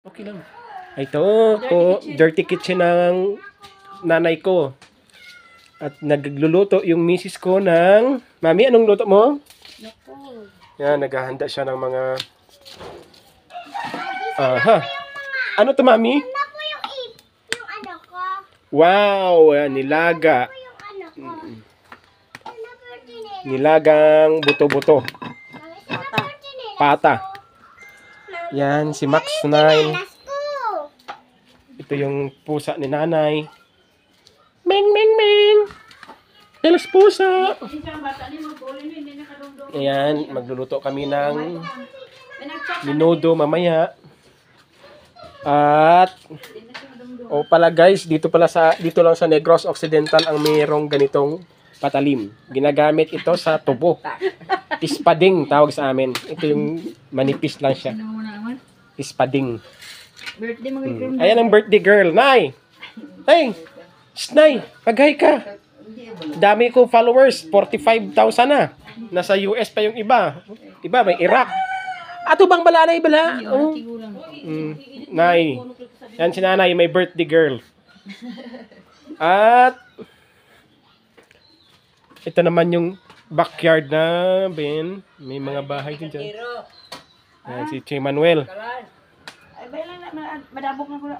Okay lang. Ito po, dirty kitchen ng nanay ko. At nagluluto yung misis ko ng... Mami, anong luto mo? Yan, naghahanda siya ng mga... Aha. Ano to, Mami? Ano po yung ano ko? Wow, yan, nilaga. Yung ano ko? Ano po yung tinila? Nilagang buto-buto. Pata. Pata. Yan, si Max 9. Tinelas ko. Ito yung pusa ni nanay. Ming, ming, ming. Elas pusa. Ayan, magluluto kami ng minudo mamaya. At pala guys, dito lang sa Negros Occidental ang mayroong ganitong patalim. Ginagamit ito sa tubo. Ispading tawag sa amin. Ito yung manipis lang siya. Ispading. Ayan ang birthday girl. Nay! Nay! Nay! Pag-hi ka! Dami ko followers. 45,000 na. Nasa US pa yung iba. Iba may Iraq. Ato bang bala na ibala? Oh. Nay. Yan si nanay, may birthday girl. At ito naman yung backyard na Ben. May mga bahay din dyan. Yan si Che Manuel. Ay, bayan lang na, madabok na ko na.